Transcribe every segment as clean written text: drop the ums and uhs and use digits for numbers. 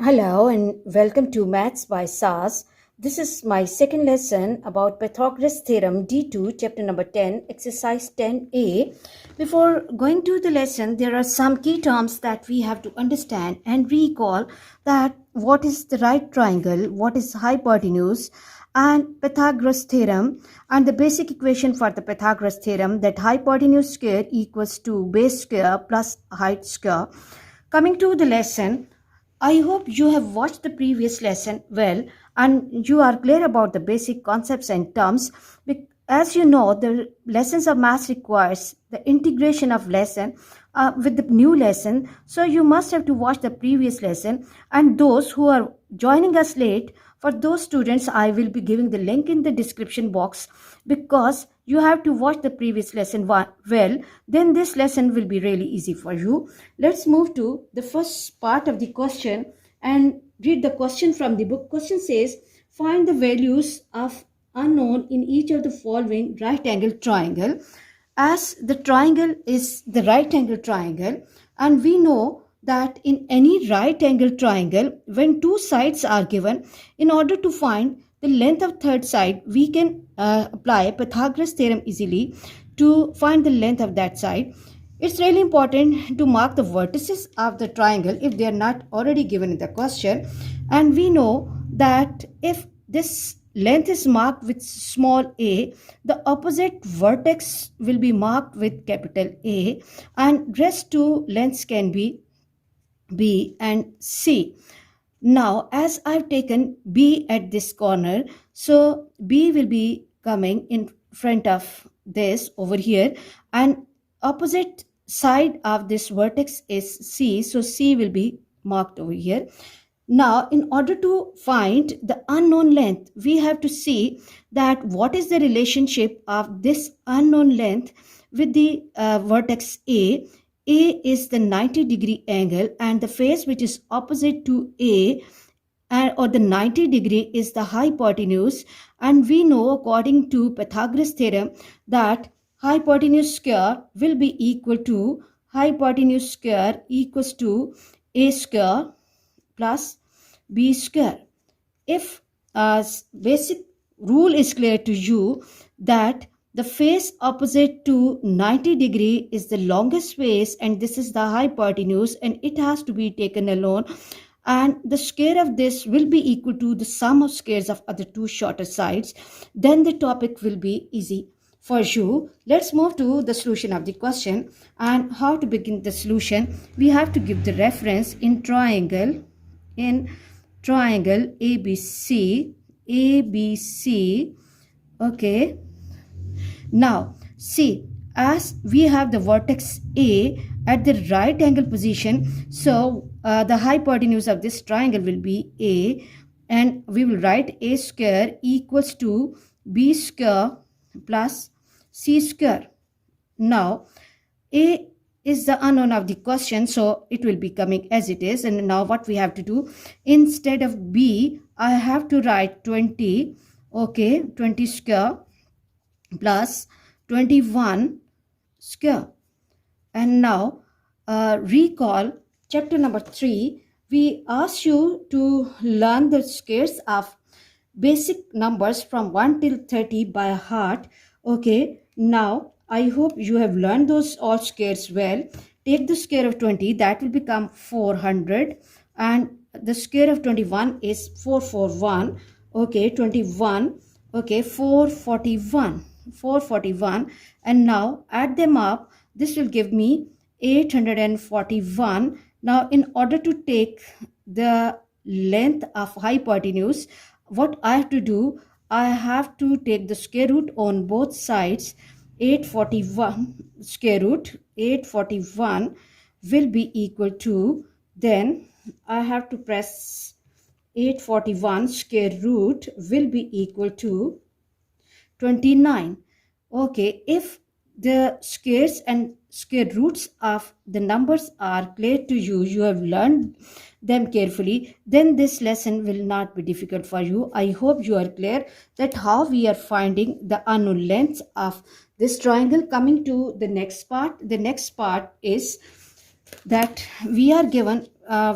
Hello and welcome to Maths by SAS. This is my second lesson about Pythagoras theorem D2 chapter number 10 exercise 10a. Before going to the lesson, there are some key terms that we have to understand and recall that what is the right triangle, what is hypotenuse, and Pythagoras theorem, and the basic equation for the Pythagoras theorem that hypotenuse square equals to base square plus height square. Coming to the lesson, I hope you have watched the previous lesson well and you are clear about the basic concepts and terms. As you know, the lessons of maths requires the integration of lesson with the new lesson. So you must have to watch the previous lesson, and those who are joining us late, for those students, I will be giving the link in the description box because you have to watch the previous lesson well. Then this lesson will be really easy for you. Let's move to the first part of the question and read the question from the book. Question says, find the values of unknown in each of the following right angle triangle. As the triangle is the right angle triangle, and we know that in any right angle triangle, when two sides are given, in order to find the length of third side, we can apply Pythagoras theorem easily to find the length of that side. It's really important to mark the vertices of the triangle if they are not already given in the question. And we know that if this length is marked with small a, the opposite vertex will be marked with capital A, and rest two lengths can be B and C. Now, as I've taken B at this corner, so B will be coming in front of this over here, and opposite side of this vertex is C, so C will be marked over here. Now, in order to find the unknown length, we have to see that what is the relationship of this unknown length with the vertex A. A is the 90-degree angle, and the face which is opposite to A or the 90-degree is the hypotenuse. And we know according to Pythagoras theorem that hypotenuse square will be equal to hypotenuse square equals to A square plus B square. If basic rule is clear to you that the face opposite to 90-degree is the longest face, and this is the hypotenuse, and it has to be taken alone, and the square of this will be equal to the sum of squares of other two shorter sides, then the topic will be easy for you. Let's move to the solution of the question. And how to begin the solution? We have to give the reference in triangle ABC. Okay, now see, as we have the vertex A at the right angle position, so the hypotenuse of this triangle will be A, and we will write A square equals to B square plus C square. Now A is the unknown of the question, so it will be coming as it is. And now what we have to do, instead of B, I have to write 20, okay, 20 square plus 21 square. And now recall chapter number 3. We asked you to learn the squares of basic numbers from 1 till 30 by heart. Okay, now I hope you have learned those all squares well. Take the square of 20, that will become 400, and the square of 21 is 441. Okay, 21, okay, 441, and now add them up. This will give me 841. Now, in order to take the length of hypotenuse, what I have to do, I have to take the square root on both sides. 841 square root 841 will be equal to, then I have to press 841 square root will be equal to 29. Okay, if the squares and square roots of the numbers are clear to you, you have learned them carefully, then this lesson will not be difficult for you. I hope you are clear that how we are finding the unknown lengths of this triangle. Coming to the next part, the next part is that we are given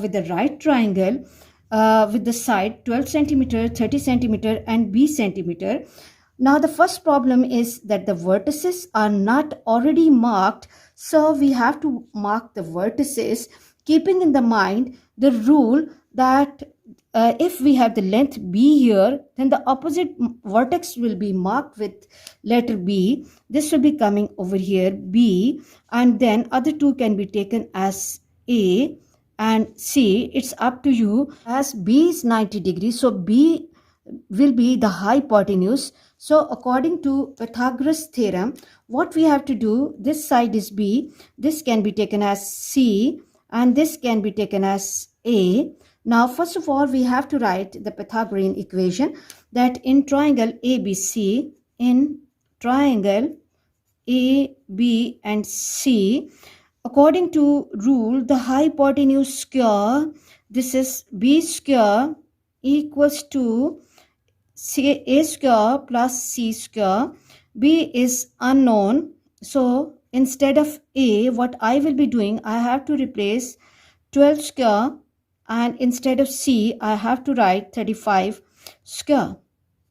with the right triangle with the side 12 centimeter, 30 centimeter and B centimeter. Now the first problem is that the vertices are not already marked, so we have to mark the vertices, keeping in the mind the rule that if we have the length B here, then the opposite vertex will be marked with letter B. This will be coming over here B, and then other two can be taken as A and C. It's up to you. As B is 90 degrees, so B will be the hypotenuse. So according to Pythagoras theorem, what we have to do, this side is B, this can be taken as C and this can be taken as A. Now first of all we have to write the Pythagorean equation that in triangle ABC, in triangle A, B and C, according to rule, the hypotenuse square, this is B square equals to A square plus C square. B is unknown, so instead of A, what I will be doing, I have to replace 12 square, and instead of C, I have to write 35 square.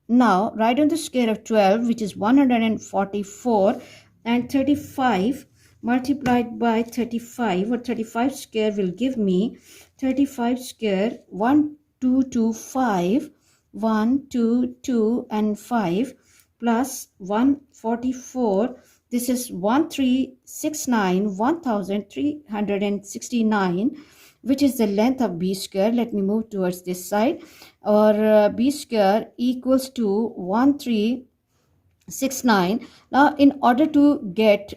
Now write on the square of 12, which is 144, and 35 multiplied by 35 or 35 square will give me 35 square 1225, 1 2 2 and 5 plus 144. This is 1369, 1369, which is the length of B square. Let me move towards this side. Or B square equals to 1369. Now in order to get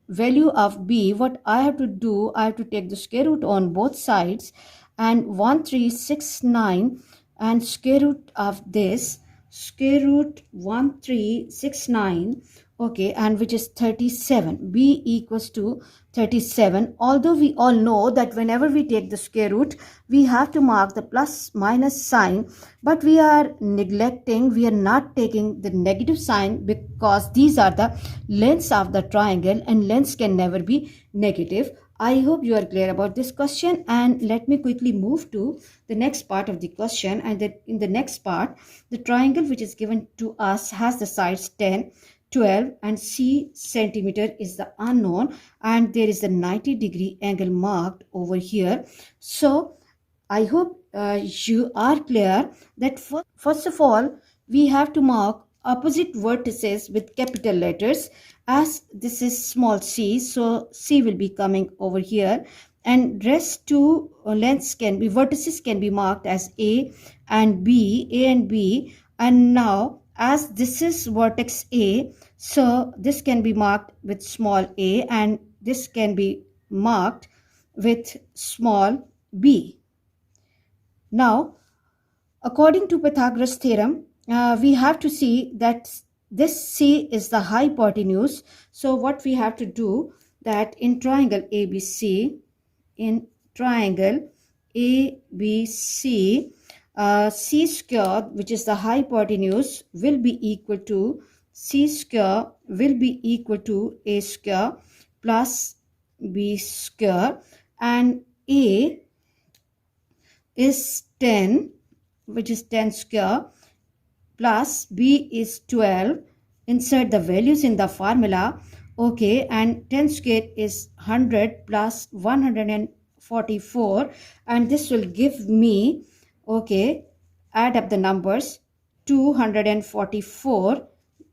value of B, what I have to do, I have to take the square root on both sides, and 1369 and square root of this, square root 1369, okay, and which is 37. B equals to 37. Although we all know that whenever we take the square root, we have to mark the plus minus sign, but we are neglecting, we are not taking the negative sign because these are the lengths of the triangle and lengths can never be negative. I hope you are clear about this question, and let me quickly move to the next part of the question. And that in the next part, the triangle which is given to us has the sides 10, 12 and C centimeter is the unknown, and there is the 90-degree angle marked over here. So I hope you are clear that first of all we have to mark opposite vertices with capital letters. As this is small c, so C will be coming over here, and rest two lengths can be, vertices can be marked as A and B, and now as this is vertex A, so this can be marked with small a and this can be marked with small b. Now according to Pythagoras theorem, we have to see that this C is the hypotenuse. So what we have to do, that in triangle ABC, in triangle ABC, C square, which is the hypotenuse, will be equal to, C square will be equal to A square plus B square, and A is 10, which is 10 square, plus B is 12. Insert the values in the formula. Okay, and 10 square is 100 plus 144, and this will give me, okay, add up the numbers, 244.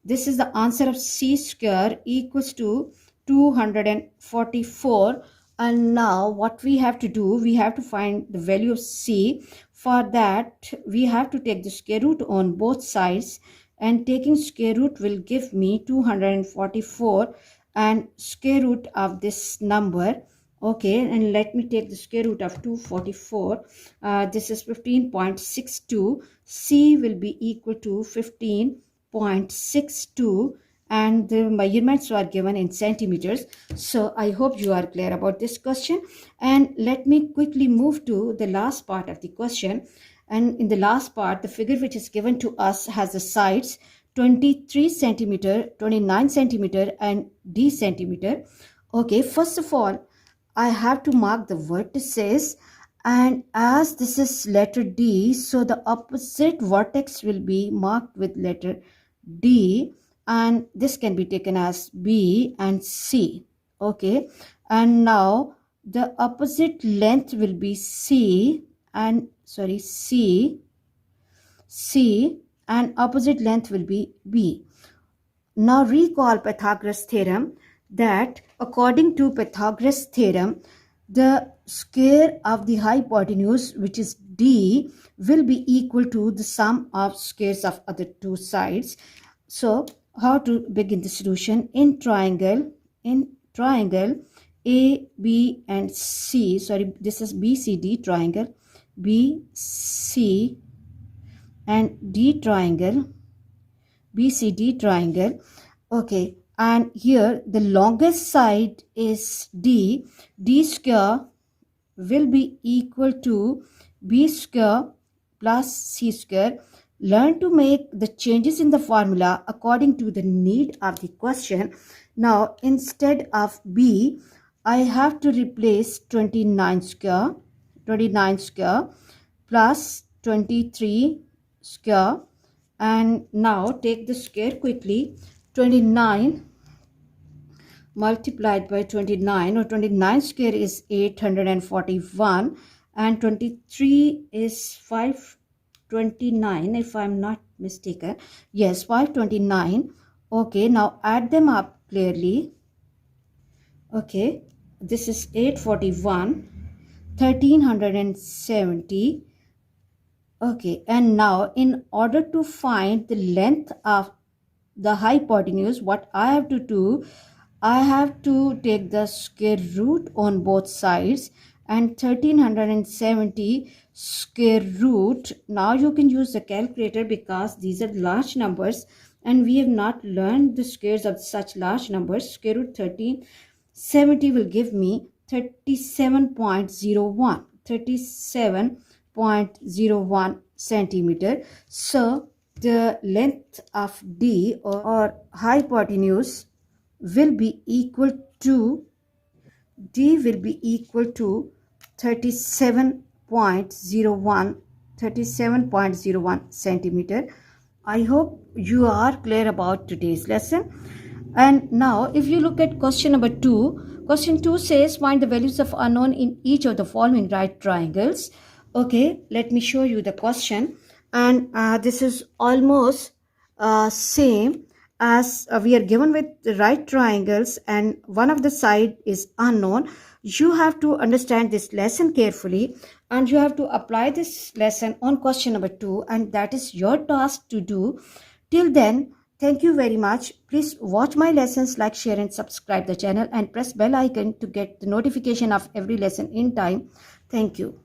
This is the answer of C square equals to 244. And now what we have to do, we have to find the value of C. For that we have to take the square root on both sides, and taking square root will give me 244 and square root of this number. Okay, and let me take the square root of 244. This is 15.62. C will be equal to 15.62, and the measurements were given in centimeters. So I hope you are clear about this question, and let me quickly move to the last part of the question. And in the last part, the figure which is given to us has the sides 23 centimeter, 29 centimeter and D centimeter. Okay, first of all I have to mark the vertices, And as this is letter D, so the opposite vertex will be marked with letter D, and this can be taken as B and C. Okay, and now the opposite length will be C and opposite length will be B. Now recall Pythagoras theorem, that according to Pythagoras theorem, the square of the hypotenuse, which is D, will be equal to the sum of squares of other two sides. So how to begin the solution? In triangle A, B and C, this is BCD triangle, B, C and D triangle, BCD triangle. Okay, and here the longest side is D. D square will be equal to B square plus C square. Learn to make the changes in the formula according to the need of the question. Now instead of B, I have to replace 29 square plus 23 square, and now take the square quickly. 29 multiplied by 29, or 29 square is 841, and 23 is 529 if I'm not mistaken. Yes, 529. Okay, now add them up clearly. Okay, this is 841, 1370. Okay, and now in order to find the length of the hypotenuse, what I have to do, I have to take the square root on both sides, and 1370 square root. Now you can use the calculator because these are large numbers and we have not learned the squares of such large numbers. Square root 1370 will give me 37.01 centimeter. So the length of D, or hypotenuse, will be equal to 37.01 centimeter. I hope you are clear about today's lesson. And now if you look at question number 2, question 2 says find the values of unknown in each of the following right triangles. Okay, let me show you the question. And this is almost same as we are given with the right triangles and one of the side is unknown. You have to understand this lesson carefully and you have to apply this lesson on question number 2, and that is your task to do. Till then, thank you very much. Please watch my lessons, like, share and subscribe the channel and press bell icon to get the notification of every lesson in time. Thank you.